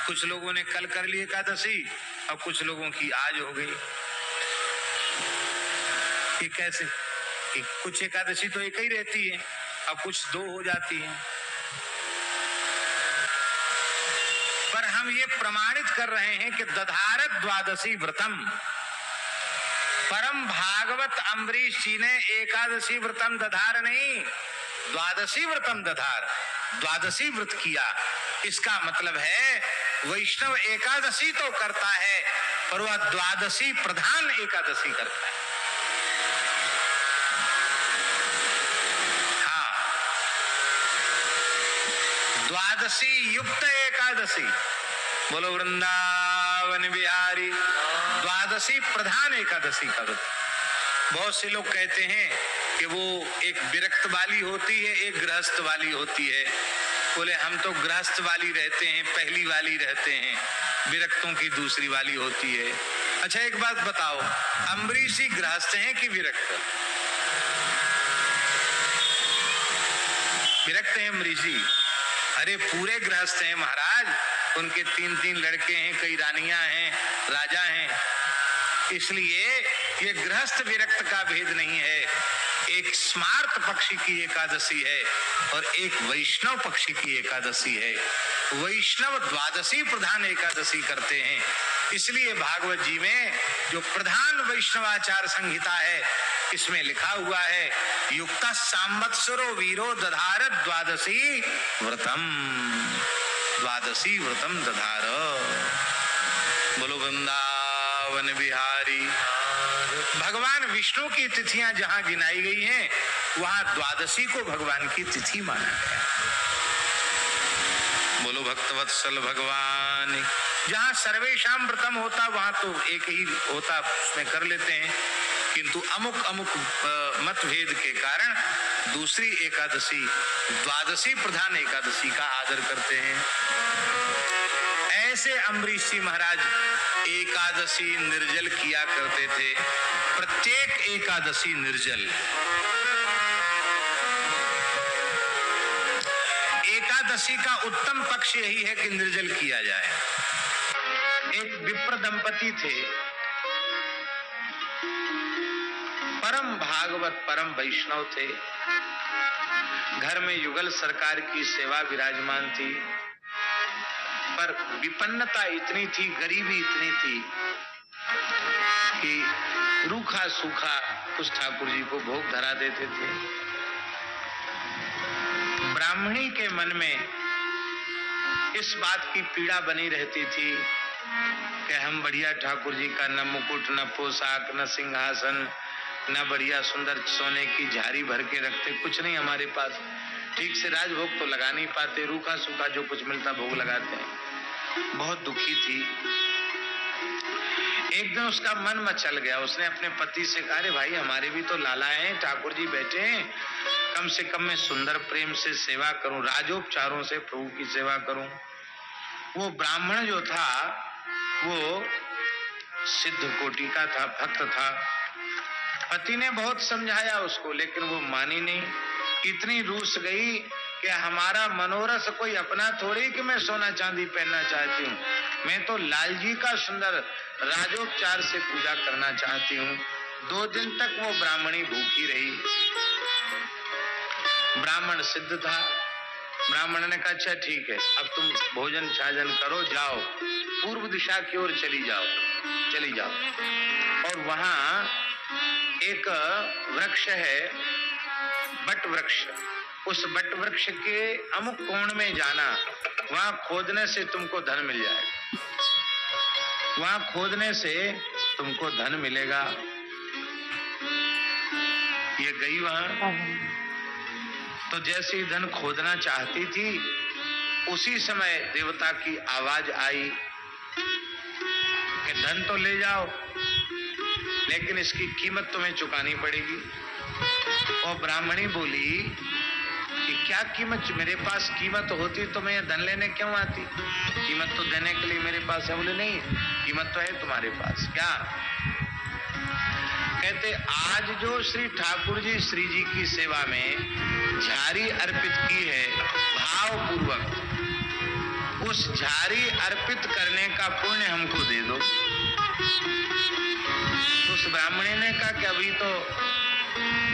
कुछ लोगों ने कल कर ली एकादशी और कुछ लोगों की आज हो गई। ये कैसे? कुछ एकादशी तो एक ही रहती है और कुछ दो हो जाती है। पर हम ये प्रमाणित कर रहे हैं कि दधारत द्वादशी व्रतम, परम भागवत अम्बरीश जी ने एकादशी व्रतम दधार नहीं, द्वादशी व्रतम दधार, द्वादशी व्रत किया। इसका मतलब है वैष्णव एकादशी तो करता है पर वह द्वादशी प्रधान एकादशी करता है। हाँ, द्वादशी युक्त एकादशी। बोलो वृंदावन बिहारी। द्वादशी प्रधान एकादशी का व्रत। बहुत से लोग कहते हैं कि वो एक विरक्त वाली होती है, एक गृहस्थ वाली होती है। बोले हम तो गृहस्थ वाली रहते हैं, पहली वाली रहते हैं, विरक्तों की दूसरी वाली होती है। अच्छा एक बात बताओ, अम्बरीश जी गृहस्थ हैं कि विरक्त? विरक्त हैं अम्बरीश जी। अरे पूरे गृहस्थ हैं महाराज, उनके 3-3 लड़के हैं, कई रानियां हैं, राजा हैं। इसलिए ये गृहस्थ विरक्त का भेद नहीं है। एक स्मार्त पक्षी की एकादशी है और एक वैष्णव पक्षी की एकादशी है। वैष्णव द्वादशी प्रधान एकादशी करते हैं। इसलिए भागवत जी में जो प्रधान वैष्णवाचार संहिता है इसमें लिखा हुआ है युक्ता सांवत्सरो वीरो दधार द्वादशी व्रतम, द्वादशी व्रतम दधार। बोलो वृंदावन बिहारी। भगवान विष्णु की तिथियां जहां गिनाई गई हैं वहां द्वादशी को भगवान की तिथि माना गया। बोलो भक्तवत्सल भगवान। जहां सर्वेशाम व्रतम होता वहां तो एक ही होता, उसमें कर लेते हैं, किंतु अमुक अमुक मतभेद के कारण दूसरी एकादशी द्वादशी प्रधान एकादशी का आदर करते हैं। ऐसे अम्बरीश जी महाराज एकादशी निर्जल किया करते थे, प्रत्येक एकादशी निर्जल। एकादशी का उत्तम पक्ष यही है कि निर्जल किया जाए। एक विप्र दंपति थे, परम भागवत परम वैष्णव थे, घर में युगल सरकार की सेवा विराजमान थी, पर विपन्नता इतनी थी, गरीबी इतनी थी कि रूखा सूखा कुछ ठाकुर जी को भोग धरा देते थे। ब्राह्मणी के मन में इस बात की पीड़ा बनी रहती थी कि हम बढ़िया ठाकुर जी का न मुकुट, न पोशाक, न सिंहासन, न बढ़िया सुंदर सोने की झारी भर के रखते, कुछ नहीं हमारे पास, ठीक से राजभोग तो लगा नहीं पाते, रूखा सूखा जो कुछ मिलता भोग लगाते हैं। बहुत दुखी थी। एक दिन उसका मन मचल गया, उसने अपने पति से कहा, अरे भाई हमारे भी तो लाला हैं, ठाकुर जी बैठे हैं, कम से कम मैं सुंदर प्रेम से सेवा करूं, राजोपचारों से प्रभु की सेवा करूं। वो ब्राह्मण जो था वो सिद्ध कोटि का था, भक्त था। पति ने बहुत समझाया उसको लेकिन वो मानी नहीं। इतनी रूस गई कि हमारा मनोरथ कोई अपना थोड़ी कि मैं सोना चांदी पहनना चाहती हूँ, मैं तो लाल जी का सुंदर राजोपचार से पूजा करना चाहती हूँ। 2 दिन तक वो ब्राह्मणी भूखी रही। ब्राह्मण सिद्ध था। ब्राह्मण ने कहा अच्छा ठीक है, अब तुम भोजन छाजन करो, जाओ पूर्व दिशा की ओर चली जाओ। और वहां एक वृक्ष है, बट वृक्ष, उस बट वृक्ष के अमुक कोण में जाना, वहां खोदने से तुमको धन मिल जाएगा, वहां खोदने से तुमको धन मिलेगा। ये गई वहां, तो जैसे ही धन खोदना चाहती थी उसी समय देवता की आवाज आई कि धन तो ले जाओ लेकिन इसकी कीमत तुम्हें चुकानी पड़ेगी। और ब्राह्मणी बोली कि क्या कीमत, मेरे पास कीमत होती तो मैं धन लेने क्यों आती, कीमत तो देने के लिए मेरे पास है। बोले नहीं, कीमत तो है तुम्हारे पास। क्या? कहते आज जो श्री ठाकुर जी श्री जी की सेवा में झारी अर्पित की है भाव पूर्वक, उस झारी अर्पित करने का पुण्य हमको दे दो। उस ब्राह्मणी ने कहा कि अभी तो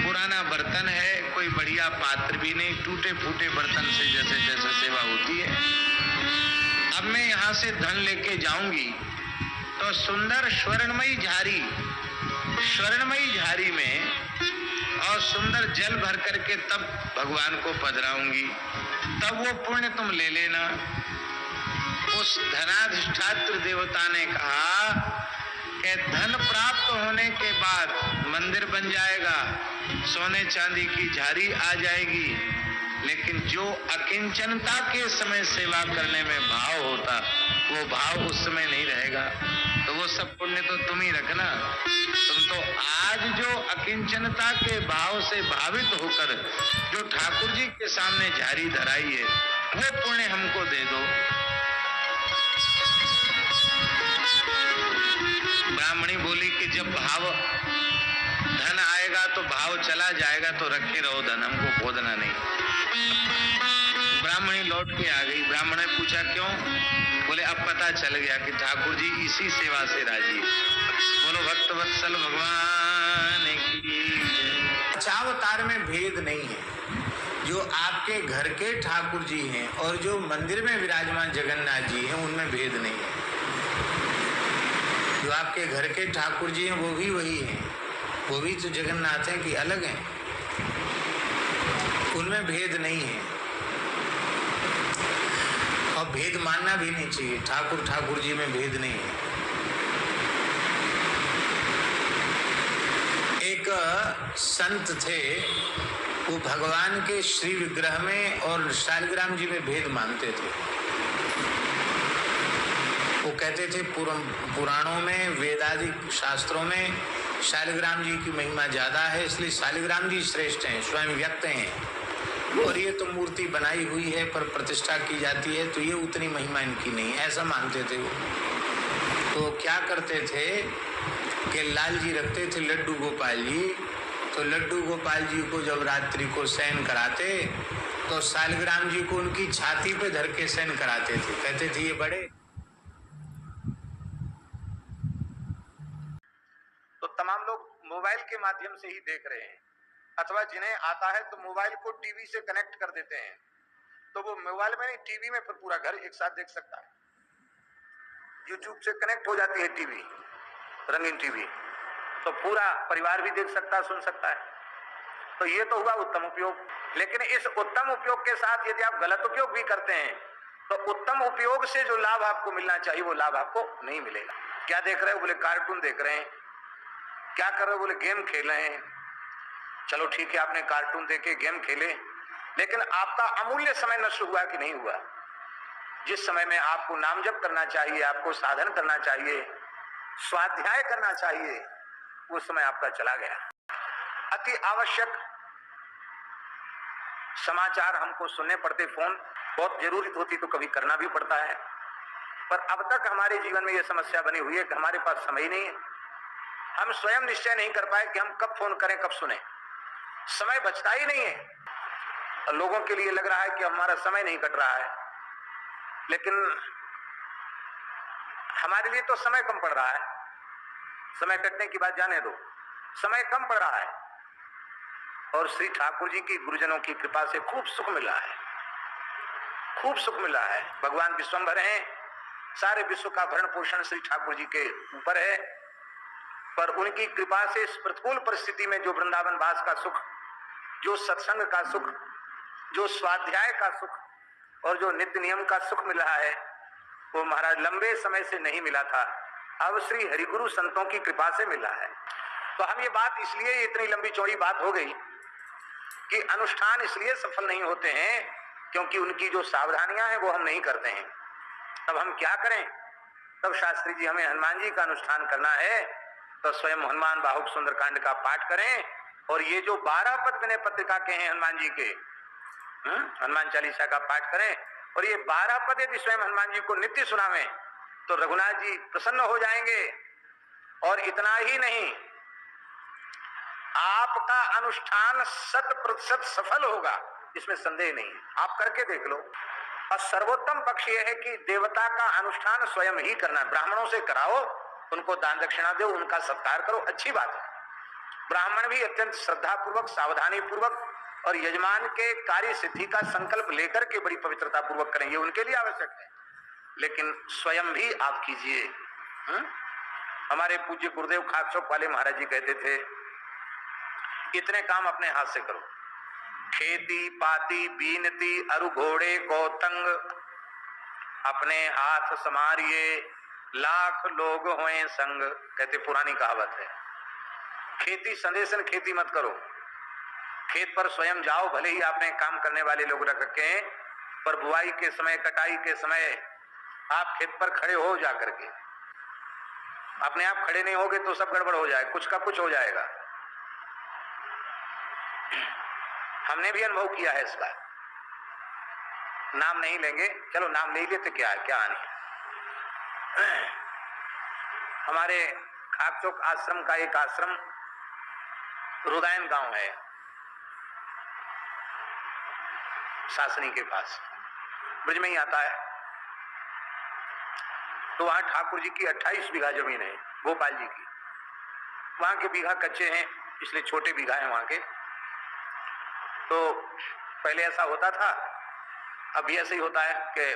पुराना बर्तन है, कोई बढ़िया पात्र भी नहीं, टूटे फूटे बर्तन से जैसे जैसे सेवा होती है। अब मैं यहाँ से धन लेके जाऊंगी तो सुंदर स्वर्णमयी झारी में और सुंदर जल भर करके तब भगवान को पधराऊंगी, तब वो पुण्य तुम ले लेना। उस धनाधिष्ठात्र देवता ने कहा कि धन प्राप्त होने के बाद मंदिर बन जाएगा, सोने चांदी की झारी आ जाएगी, लेकिन जो अकिंचनता के समय सेवा करने में भाव होता, वो भाव उस समय नहीं रहेगा। तो वो सब पुण्य तो तुम ही रखना। तुम तो आज जो अकिंचनता के भाव से भावित होकर जो ठाकुर जी के सामने झारी धराई है, वो पुण्य हमको दे दो। ब्राह्मणी बोली कि जब भाव धन आएगा तो भाव चला जाएगा, तो रखे रहो धन, हमको खोदना नहीं। ब्राह्मणी लौट के आ गई। ब्राह्मण ने पूछा क्यों? बोले अब पता चल गया कि ठाकुर जी इसी सेवा से राजी। बोलो भक्त वत्सल भगवान की। दशावतार में भेद नहीं है। जो आपके घर के ठाकुर जी हैं और जो मंदिर में विराजमान जगन्नाथ जी हैं, उनमें भेद नहीं है। जो आपके घर के ठाकुर जी हैं वो भी वही हैं, वो भी तो जगन्नाथ हैं कि अलग हैं, उनमें भेद नहीं है और भेद मानना भी नहीं चाहिए। ठाकुर जी में भेद नहीं है। एक संत थे, वो भगवान के श्री विग्रह में और शालिग्राम जी में भेद मानते थे। वो कहते थे पुराणों में, वेदादिक शास्त्रों में शालिग्राम जी की महिमा ज्यादा है, इसलिए शालिग्राम जी श्रेष्ठ हैं, स्वयं व्यक्त हैं। और ये तो मूर्ति बनाई हुई है पर प्रतिष्ठा की जाती है, तो ये उतनी महिमा इनकी नहीं, ऐसा मानते थे वो। तो क्या करते थे कि लाल जी रखते थे लड्डू गोपाल जी, तो लड्डू गोपाल जी को जब रात्रि को शयन कराते तो शालिग्राम जी को उनकी छाती पे धर के शयन कराते थे। कहते थे ये बड़े। तो तमाम लोग मोबाइल के माध्यम से ही देख रहे हैं, अथवा जिन्हें आता है तो मोबाइल को टीवी से कनेक्ट कर देते हैं, तो वो मोबाइल में नहीं टीवी में फिर पूरा घर एक साथ देख सकता है। यूट्यूब से कनेक्ट हो जाती है टीवी, रंगीन टीवी, तो पूरा परिवार भी देख सकता है, सुन सकता है। तो ये तो हुआ उत्तम उपयोग। लेकिन इस उत्तम उपयोग के साथ यदि आप गलत उपयोग भी करते हैं तो उत्तम उपयोग से जो लाभ आपको मिलना चाहिए वो लाभ आपको नहीं मिलेगा। क्या देख रहे हो? बोले कार्टून देख रहे हैं। क्या कर रहे हो? बोले गेम खेल रहे हैं। चलो ठीक है, आपने कार्टून देखे, गेम खेले, लेकिन आपका अमूल्य समय नष्ट हुआ कि नहीं हुआ? जिस समय में आपको नाम जप करना चाहिए, आपको साधन करना चाहिए, स्वाध्याय करना चाहिए, वो समय आपका चला गया। अति आवश्यक समाचार हमको सुनने पड़ते, फोन बहुत जरूरत होती तो कभी करना भी पड़ता है, पर अब तक हमारे जीवन में यह समस्या बनी हुई है कि हमारे पास समय ही नहीं है। हम स्वयं निश्चय नहीं कर पाए कि हम कब फोन करें, कब सुने। समय बचता ही नहीं है और लोगों के लिए लग रहा है कि हमारा समय नहीं कट रहा है, लेकिन हमारे लिए तो समय कम पड़ रहा है। समय कटने की बात जाने दो, समय कम पड़ रहा है और श्री ठाकुर जी की, गुरुजनों की कृपा से खूब सुख मिला है, खूब सुख मिला है। भगवान विश्वम्भर हैं, सारे विश्व का भरण पोषण श्री ठाकुर जी के ऊपर है, पर उनकी कृपा से इस प्रतिकूल परिस्थिति में जो वृंदावन वास का सुख, जो सत्संग का सुख, जो स्वाध्याय का सुख और जो नित्य नियम का सुख मिल रहा है, वो महाराज लंबे समय से नहीं मिला था, अब श्री हरिगुरु संतों की कृपा से मिला है। तो हम ये बात इसलिए, इतनी लंबी चौड़ी बात हो गई कि अनुष्ठान इसलिए सफल नहीं होते हैं क्योंकि उनकी जो सावधानियां हैं वो हम नहीं करते हैं। तब हम क्या करें? तब शास्त्री जी हमें हनुमान जी का अनुष्ठान करना है तो स्वयं हनुमान बाहुक सुंदरकांड का पाठ करें, और ये जो 12 पद विनय पत्रिका के हैं हनुमान जी के, हनुमान चालीसा का पाठ करें, और ये 12 पद यदि स्वयं हनुमान जी को नित्य सुनावें तो रघुनाथ जी प्रसन्न हो जाएंगे। और इतना ही नहीं, आपका अनुष्ठान 100% सफल होगा, इसमें संदेह नहीं। आप करके देख लो। और सर्वोत्तम पक्ष यह है कि देवता का अनुष्ठान स्वयं ही करना। ब्राह्मणों से कराओ, उनको दान दक्षिणा दो, उनका सत्कार करो, अच्छी बात है। ब्राह्मण भी अत्यंत श्रद्धा पूर्वक, सावधानी पूर्वक और यजमान के कार्य सिद्धि का संकल्प लेकर के बड़ी पवित्रता पूर्वक करें, ये उनके लिए आवश्यक है। लेकिन स्वयं भी आप कीजिए। हमारे पूज्य गुरुदेव खाकचौक वाले महाराज जी कहते थे, इतने काम अपने हाथ से करो, खेती पाती बीनती अरु घोड़े को तंग, अपने हाथ समारिए लाख लोग होए संग। कहते पुरानी कहावत है। खेती संदेशन खेती मत करो, खेत पर स्वयं जाओ, भले ही आपने काम करने वाले लोग रख के, पर बुआई के समय, कटाई के समय आप खेत पर खड़े हो जाकर के। अपने आप खड़े नहीं होगे तो सब गड़बड़ हो जाए, कुछ का कुछ हो जाएगा। हमने भी अनुभव किया है इसका, नाम नहीं लेंगे, चलो नाम ले लेते, क्या है, क्या हानि। हमारे खाकचौक आश्रम का एक आश्रम रुदायन गांव है, सासनी के पास, ब्रज में ही आता है। तो वहां ठाकुर जी की 28 बीघा जमीन है, गोपाल जी की। वहां के बीघा कच्चे हैं, इसलिए छोटे बीघा हैं वहां के। तो पहले ऐसा होता था, अभी ऐसे ही होता है कि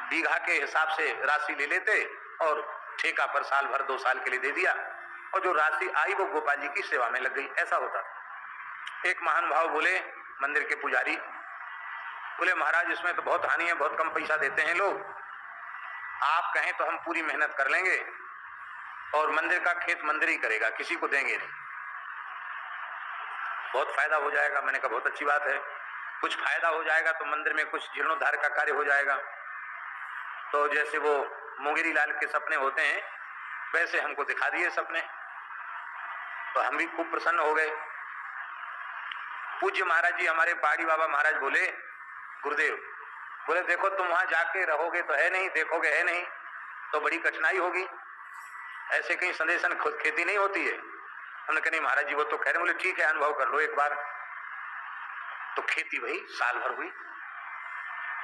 बीघा के हिसाब से राशि ले लेते और ठेका पर साल भर 2 साल के लिए दे दिया, और जो राशि आई वो गोपाल जी की सेवा में लग गई, ऐसा होता था। एक महान भाव बोले, मंदिर के पुजारी बोले, महाराज इसमें तो बहुत हानि है, बहुत कम पैसा देते हैं लोग, आप कहें तो हम पूरी मेहनत कर लेंगे और मंदिर का खेत मंदिर ही करेगा, किसी को देंगे नहीं, बहुत फायदा हो जाएगा। मैंने कहा बहुत अच्छी बात है, कुछ फायदा हो जाएगा तो मंदिर में कुछ जीर्णोद्धार का कार्य हो जाएगा। तो जैसे वो मुंगेरी लाल के सपने होते हैं वैसे हमको दिखा दिए सपने, तो हम भी खूब प्रसन्न हो गए। पूज्य महाराज जी, हमारे पहाड़ी बाबा महाराज बोले, गुरुदेव बोले, देखो तुम वहां जाके रहोगे तो है नहीं, देखोगे है नहीं, तो बड़ी कठिनाई होगी, ऐसे कहीं संदेशन खुद खेती नहीं होती है। हमने कहा नहीं महाराज जी, वो तो कह रहे। बोले ठीक है, अनुभव कर लो एक बार। तो खेती वही साल भर हुई।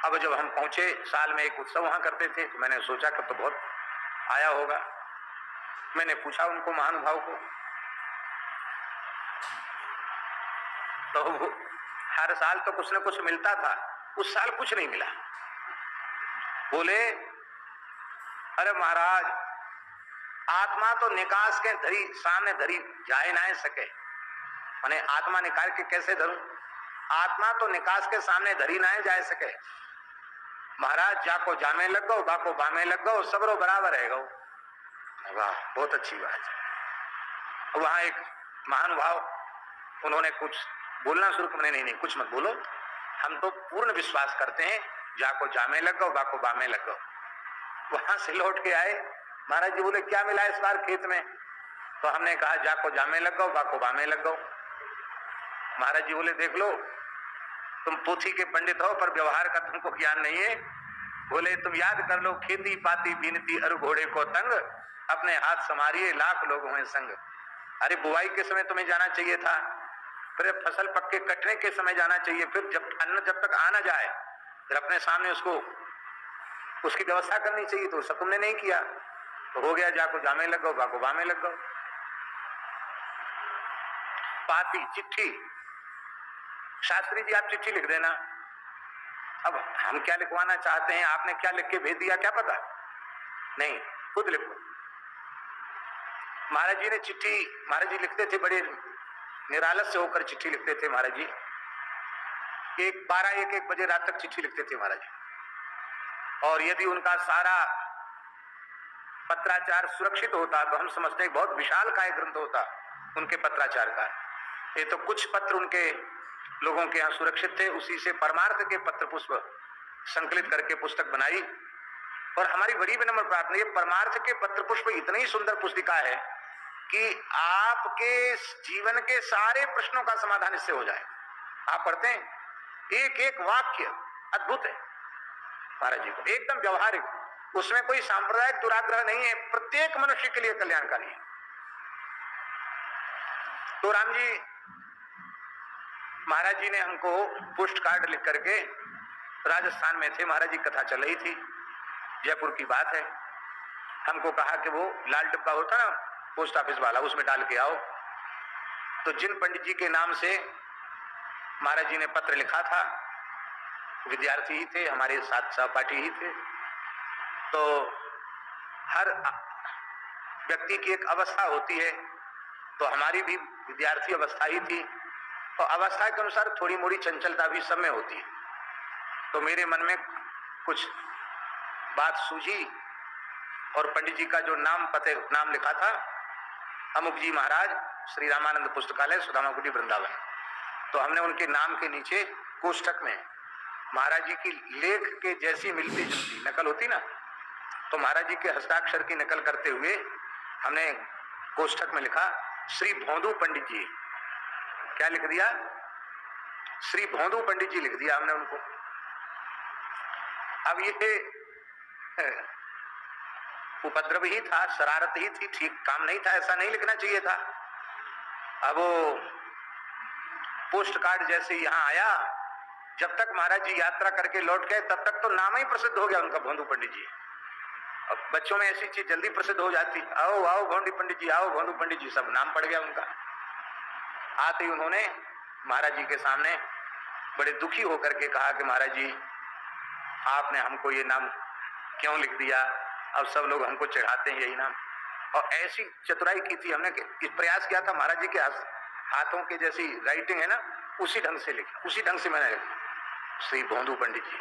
अब जब हम पहुंचे, साल में एक उत्सव वहां करते थे, तो मैंने सोचा कि तो बहुत आया होगा। मैंने पूछा उनको, महानुभाव को, तो हर साल तो कुछ न कुछ मिलता था, उस साल कुछ नहीं मिला। बोले, अरे महाराज, आत्मा तो निकास के धरी, सामने धरी जाए ना सके, माने आत्मा निकाल के कैसे धरूं, आत्मा तो निकास के सामने धरी ना जाए सके। महाराज, जाको जामे लग गो, बाको बामे लग गो, सबरो बराबर है गो। वाह, बहुत अच्छी बात है। वहां एक महानुभाव, उन्होंने कुछ बोलना शुरू किया, नहीं कुछ मत बोलो, हम तो पूर्ण विश्वास करते हैं, जाको जामे लग गो, बाको बामे लग गो। वहां से लौट के आए, महाराज जी बोले क्या मिला इस बार खेत में? तो हमने कहा जाको जामे लग गो, बाको बामे लग गो। महाराज जी बोले, देख लो, तुम पोथी के पंडित हो पर व्यवहार का तुमको ज्ञान नहीं है। बोले, तुम याद कर लो, खेती पाती बीनती अरु घोड़े को तंग, अपने हाथ समारिए लाख लोग हुए संग। अरे बुआई के समय तुम्हें जाना चाहिए था, फिर फसल पक्के कटने के समय जाना चाहिए, फिर जब अन्न जब तक आ ना जाए फिर अपने सामने उसकी व्यवस्था करनी चाहिए, तो सब तुमने नहीं किया, तो हो गया जाको जामे लग गो, बाको बामे लग गो। पाती, चिट्ठी, शास्त्री जी आप चिट्ठी लिख देना। अब हम क्या लिखवाना चाहते हैं, आपने क्या लिख के भेज दिया क्या पता, नहीं, खुद लिखो। महाराज जी ने चिट्ठी, महाराज जी लिखते थे, बड़े निरालस से होकर चिट्ठी लिखते थे महाराज जी। 12-1 बजे रात तक चिट्ठी लिखते थे महाराज जी। और यदि उनका सारा पत्राचार सुरक्षित होता तो हम समझते हैं बहुत विशाल काय ग्रंथ होता उनके पत्राचार का। ये तो कुछ पत्र उनके लोगों के यहाँ सुरक्षित थे, उसी से परमार्थ के पत्र पुष्प संकलित करके पुस्तक बनाई। और हमारी बड़ी विनम्र प्रार्थना, ये परमार्थ के पत्र पुष्प इतनी सुंदर पुस्तिका है कि आपके जीवन के सारे प्रश्नों का समाधान इससे हो जाए। आप पढ़ते हैं, एक एक वाक्य अद्भुत है महाराज जी को, एकदम व्यवहारिक, उसमें कोई सांप्रदायिक दुराग्रह नहीं है, प्रत्येक मनुष्य के लिए कल्याणकारी है। तो राम जी महाराज जी ने हमको पोस्ट कार्ड लिख करके राजस्थान में थे, महाराज जी कथा चल रही थी, जयपुर की बात है। हमको कहा कि वो लाल डिब्बा होता ना पोस्ट ऑफिस वाला, उसमें डाल के आओ। तो जिन पंडित जी के नाम से महाराज जी ने पत्र लिखा था, विद्यार्थी ही थे, हमारे साथ सहपाठी ही थे। तो हर व्यक्ति की एक अवस्था होती है, तो हमारी भी विद्यार्थी अवस्था ही थी, तो अवस्था के अनुसार थोड़ी मोड़ी चंचलता भी सब में होती है। तो मेरे मन में कुछ बात सूझी और पंडित जी का जो नाम लिखा था, अमुक जी महाराज, श्री रामानंद पुस्तकालय, सुदामाकुटी, वृंदावन। तो हमने उनके नाम के नीचे कोष्ठक में महाराज जी की लेख के जैसी मिलती जुलती नकल होती ना, तो महाराज जी के हस्ताक्षर की नकल करते हुए हमने कोष्ठक में लिखा श्री भोंदू पंडित जी। क्या लिख दिया? श्री भोंदू पंडित जी लिख दिया हमने उनको। अब ये उपद्रव ही था, शरारत ही थी, ठीक काम नहीं था, ऐसा नहीं लिखना चाहिए था। अब वो पोस्ट कार्ड जैसे यहाँ आया, जब तक महाराज जी यात्रा करके लौट गए तब तक तो नाम ही प्रसिद्ध हो गया उनका, भोंदू पंडित जी। अब बच्चों में ऐसी चीज जल्दी प्रसिद्ध हो जाती, आओ आओ भोंदू पंडित जी, आओ भोंदू पंडित जी, सब नाम पड़ गया उनका। आते ही उन्होंने महाराज जी के सामने बड़े दुखी होकर के कहा कि महाराज जी, आपने हमको ये नाम क्यों लिख दिया? अब सब लोग हमको चढ़ाते हैं यही नाम। और ऐसी चतुराई की थी हमने कि प्रयास किया था महाराज जी के हाथों के जैसी राइटिंग है ना, उसी ढंग से लिखा, उसी ढंग से मैंने लिखा, श्री भोंदू पंडित जी।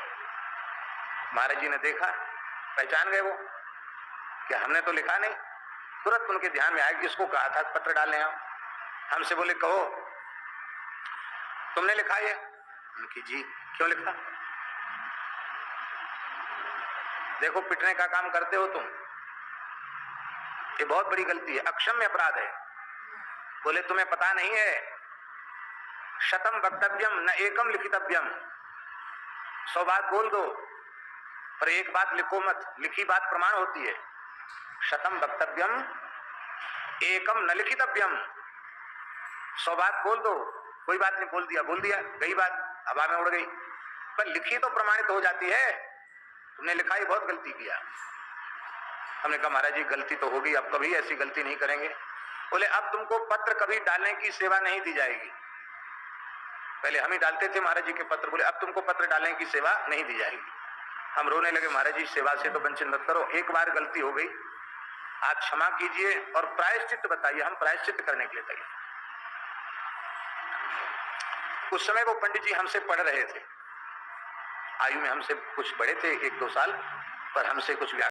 महाराज जी ने देखा, पहचान गए वो कि हमने तो लिखा नहीं। तुरंत उनके ध्यान में आया कि इसको कहा था पत्र डालने आओ। हमसे बोले कहो तुमने लिखा ये? उनकी जी। क्यों लिखा? देखो पिटने का काम करते हो तुम, ये बहुत बड़ी गलती है, अक्षम्य अपराध है। बोले तुम्हें पता नहीं है, शतम वक्तव्यम न एकम लिखितव्यम। 100 बात बोल दो पर एक बात लिखो मत, लिखी बात प्रमाण होती है। शतम वक्तव्यम एकम न लिखितव्यम। 100 बात बोल दो, कोई बात नहीं, बोल दिया, गई बात, हवा में उड़ गई, पर लिखी तो प्रमाणित हो जाती है। तुमने लिखा ही बहुत गलती किया। हमने कहा महाराज जी गलती तो होगी, अब कभी ऐसी गलती नहीं करेंगे। बोले अब तुमको पत्र कभी डालने की सेवा नहीं दी जाएगी। पहले हम ही डालते थे महाराज जी के पत्र, बोले अब तुमको पत्र डालने की सेवा नहीं दी जाएगी। हम रोने लगे, महाराज जी सेवा से तो वंचित मत करो, एक बार गलती हो गई, आज क्षमा कीजिए और प्रायश्चित बताइए, हम प्रायश्चित करने के लिए तैयार। उस समय वो पंडित जी हमसे पढ़ रहे थे, आयु में हमसे कुछ बड़े थे, 1-2 साल, पर हमसे कुछ